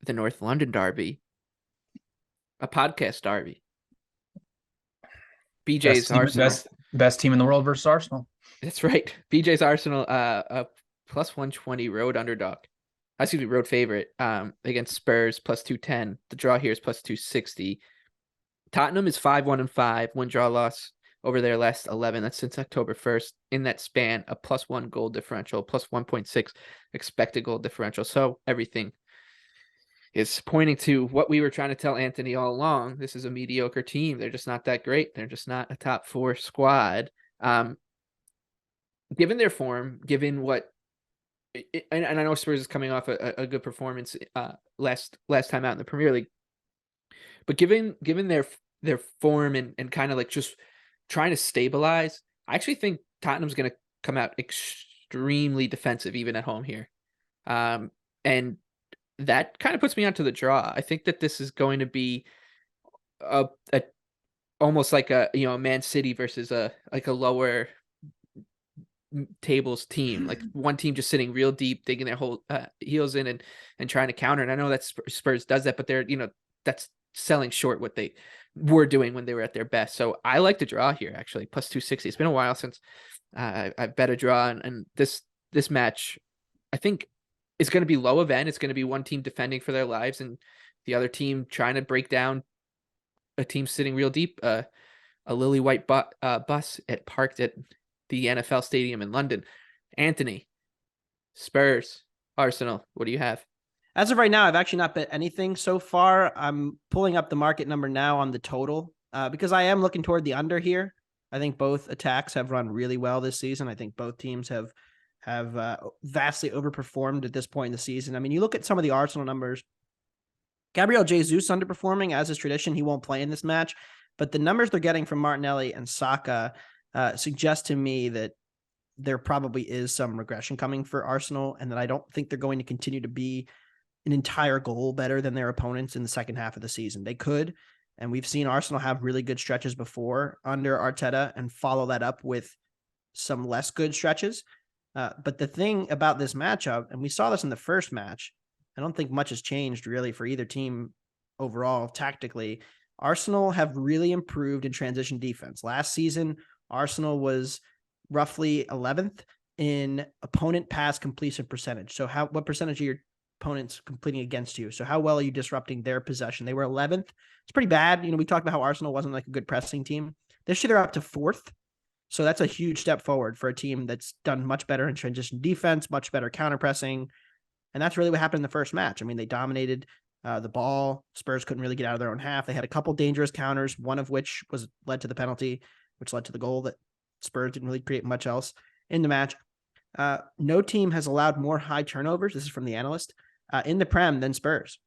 the North London derby, a podcast derby. BJ's Arsenal. Best team in the world versus Arsenal. That's right. BJ's Arsenal, a plus 120 road underdog. Excuse me, road favorite. Against Spurs plus 210. The draw here is plus 260. Tottenham is 5-1-5, one draw loss over their last 11. That's since October 1st. In that span, a plus 1 goal differential, plus 1.6 expected goal differential. So everything is pointing to what we were trying to tell Anthony all along. This is a mediocre team. They're just not that great. They're just not a top 4 squad. Given their form, given what, and I know Spurs is coming off a good performance last time out in the Premier League, but given their form and kind of like just trying to stabilize, I actually think Tottenham's going to come out extremely defensive even at home here, and that kind of puts me onto the draw. I think that this is going to be a almost like a Man City versus a lower tables team, like one team just sitting real deep, digging their whole heels in and trying to counter. And I know that Spurs does that, but they're that's selling short what they were doing when they were at their best. So I like the draw here, actually, plus 260. It's been a while since I've bet a draw, and this match I think is going to be low event. It's going to be one team defending for their lives and the other team trying to break down a team sitting real deep. A lily white bus parked at the NFL stadium in London. Anthony, Spurs, Arsenal, what do you have? As of right now, I've actually not bet anything so far. I'm pulling up the market number now on the total because I am looking toward the under here. I think both attacks have run really well this season. I think both teams have vastly overperformed at this point in the season. I mean, you look at some of the Arsenal numbers. Gabriel Jesus underperforming, as is tradition. He won't play in this match, but the numbers they're getting from Martinelli and Saka suggest to me that there probably is some regression coming for Arsenal, and that I don't think they're going to continue to be an entire goal better than their opponents in the second half of the season. They could, and we've seen Arsenal have really good stretches before under Arteta and follow that up with some less good stretches. But the thing about this matchup, and we saw this in the first match, I don't think much has changed really for either team overall tactically. Arsenal have really improved in transition defense. Last season, Arsenal was roughly 11th in opponent pass completion percentage. So what percentage of your opponents completing against you? So how well are you disrupting their possession? They were 11th. It's pretty bad. We talked about how Arsenal wasn't like a good pressing team. This year they're up to 4th. So that's a huge step forward for a team that's done much better in transition defense, much better counter pressing. And that's really what happened in the first match. I mean, they dominated the ball. Spurs couldn't really get out of their own half. They had a couple dangerous counters, one of which led to the penalty, which led to the goal that Spurs didn't really create much else in the match. No team has allowed more high turnovers. This is from the analyst in the Prem than Spurs.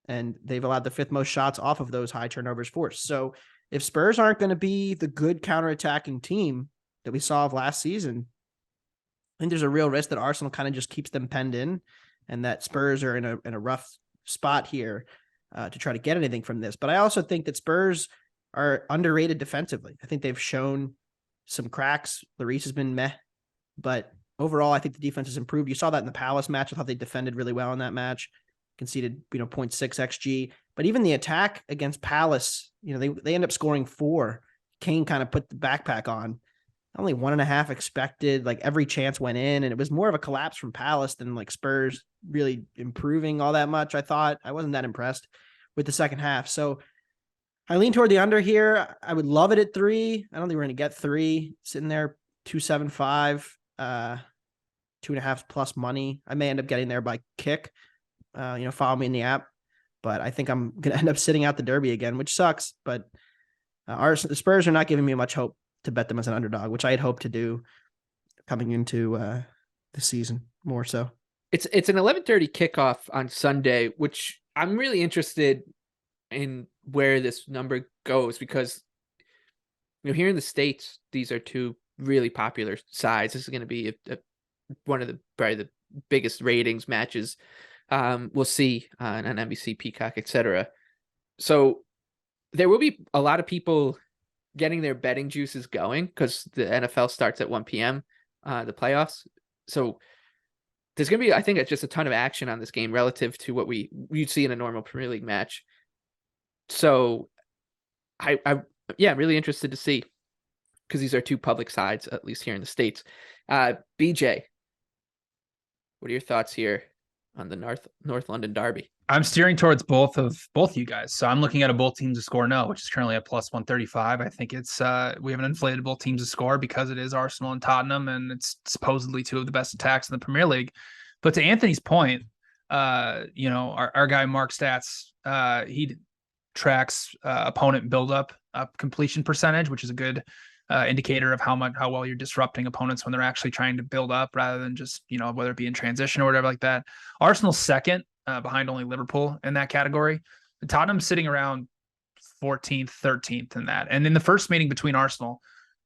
And they've allowed the 5th most shots off of those high turnovers forced. So if Spurs aren't going to be the good counterattacking team that we saw of last season, I think there's a real risk that Arsenal kind of just keeps them penned in, and that Spurs are in a rough spot here to try to get anything from this. But I also think that Spurs are underrated defensively. I think they've shown some cracks. Lloris has been meh, but overall, I think the defense has improved. You saw that in the Palace match. I thought they defended really well in that match, conceded 0.6 XG. But even the attack against Palace, they end up scoring 4. Kane kind of put the backpack on. Only 1.5 expected. Like every chance went in, and it was more of a collapse from Palace than like Spurs really improving all that much. I thought I wasn't that impressed with the second half. So I lean toward the under here. I would love it at 3. I don't think we're going to get 3 sitting there. 275, 2.5 plus money. I may end up getting there by kick. Follow me in the app, but I think I'm going to end up sitting out the derby again, which sucks. But the Spurs are not giving me much hope to bet them as an underdog, which I had hoped to do coming into the season more so. It's an 11:30 kickoff on Sunday, which I'm really interested in where this number goes, because here in the States, these are 2 really popular sides. This is going to be one of probably the biggest ratings matches we'll see on NBC, Peacock, etc. So there will be a lot of people getting their betting juices going because the NFL starts at 1 p.m. The playoffs. So there's going to be, I think, it's just a ton of action on this game relative to what you'd see in a normal Premier League match. So yeah, really interested to see, because these are two public sides, at least here in the States. BJ, what are your thoughts here on the North London derby? I'm steering towards both you guys. So I'm looking at a both teams to score no, which is currently at plus 135. I think it's we have an inflated both teams to score because it is Arsenal and Tottenham, and it's supposedly two of the best attacks in the Premier League. But to Anthony's point, our guy Mark Stats, he tracks opponent buildup completion percentage, which is a good indicator of how well you're disrupting opponents when they're actually trying to build up rather than just, whether it be in transition or whatever like that. Arsenal's second, behind only Liverpool in that category. Tottenham's sitting around 14th, 13th in that. And in the first meeting between Arsenal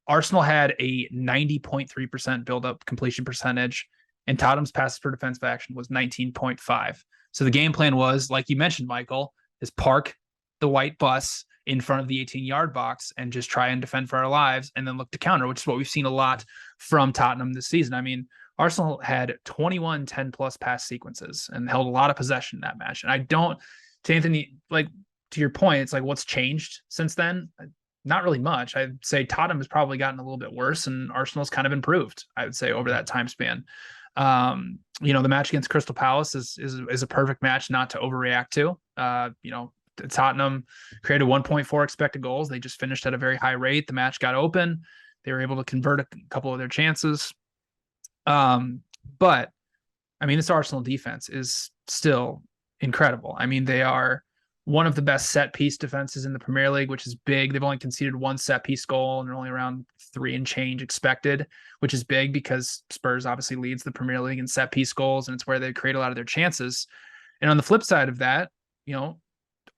had a 90.3% build-up completion percentage, and Tottenham's passes per defensive action was 19.5. So the game plan was, like you mentioned, Michael, is park the white bus in front of the 18-yard box and just try and defend for our lives and then look to counter, which is what we've seen a lot from Tottenham this season. I mean, Arsenal had 21 10-plus pass sequences and held a lot of possession in that match. And to Anthony, like, to your point, it's like, what's changed since then? Not really much. I'd say Tottenham has probably gotten a little bit worse and Arsenal's kind of improved, I would say, over that time span. The match against Crystal Palace is a perfect match not to overreact to. Tottenham created 1.4 expected goals. They just finished at a very high rate. The match got open. They were able to convert a couple of their chances. But I mean, this Arsenal defense is still incredible. I mean, they are one of the best set piece defenses in the Premier League, which is big. They've only conceded one set piece goal and they're only around 3 and change expected, which is big because Spurs obviously leads the Premier League in set piece goals, and it's where they create a lot of their chances. And on the flip side of that,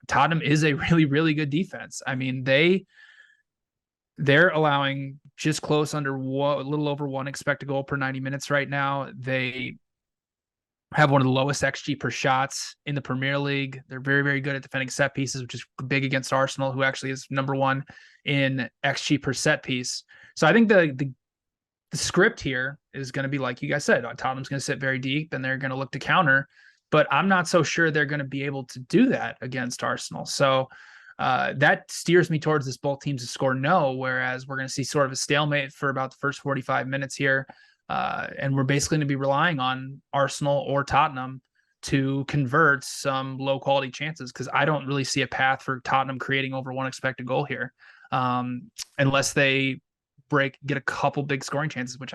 Tottenham is a really, really good defense. I mean, they're allowing just close under a little over 1 expected goal per 90 minutes right now. They have one of the lowest XG per shots in the Premier League. They're very, very good at defending set pieces, which is big against Arsenal, who actually is number 1 in XG per set piece. So I think the script here is going to be, like you guys said, Tottenham's going to sit very deep and they're going to look to counter. But I'm not so sure they're going to be able to do that against Arsenal. So that steers me towards this both teams to score no, whereas we're going to see sort of a stalemate for about the first 45 minutes here. And we're basically going to be relying on Arsenal or Tottenham to convert some low-quality chances, because I don't really see a path for Tottenham creating over 1 expected goal here, unless they get a couple big scoring chances, which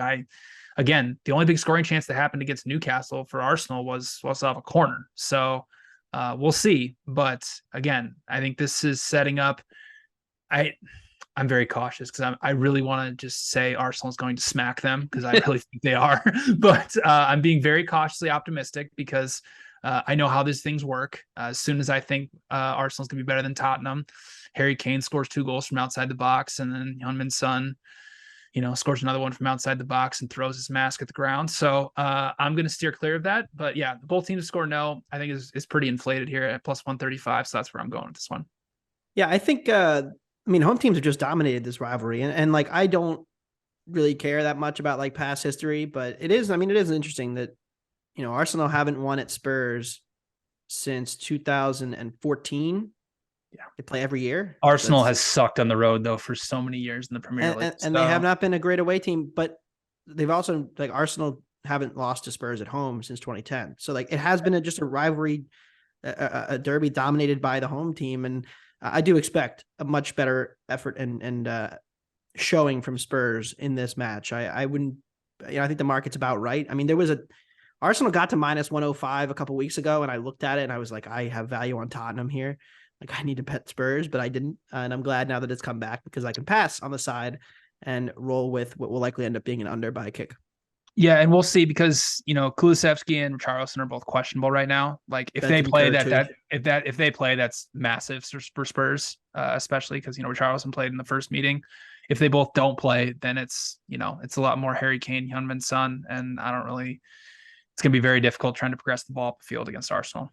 again, the only big scoring chance that happened against Newcastle for Arsenal was off a corner. So we'll see. But again, I think this is setting up. I'm very cautious because I really want to just say Arsenal is going to smack them, because I really think they are. But I'm being very cautiously optimistic because I know how these things work. As soon as I think Arsenal's going to be better than Tottenham, Harry Kane scores 2 goals from outside the box, and then Heung-min Son scores another one from outside the box and throws his mask at the ground. So I'm going to steer clear of that. But yeah, both teams to score no, I think is pretty inflated here at plus 135. So that's where I'm going with this one. Yeah, I think, home teams have just dominated this rivalry. And like, I don't really care that much about like past history, but it is interesting that, Arsenal haven't won at Spurs since 2014. Yeah, they play every year. Arsenal has sucked on the road though for so many years in the Premier League, and they have not been a great away team. But they've also, like, Arsenal haven't lost to Spurs at home since 2010. So like, it has been just a rivalry, a derby dominated by the home team, and I do expect a much better effort and showing from Spurs in this match. I wouldn't, I think the market's about right. I mean, Arsenal got to minus 105 a couple weeks ago, and I looked at it and I was like, I have value on Tottenham here. Like, I need to bet Spurs, but I didn't. And I'm glad now that it's come back, because I can pass on the side and roll with what will likely end up being an under by a kick. Yeah, and we'll see, because Kulusevski and Richarlison are both questionable right now. Like, if they play if they play, that's massive for Spurs, especially because Richarlison played in the first meeting. If they both don't play, then it's a lot more Harry Kane, Heung-min Son, and it's going to be very difficult trying to progress the ball up the field against Arsenal.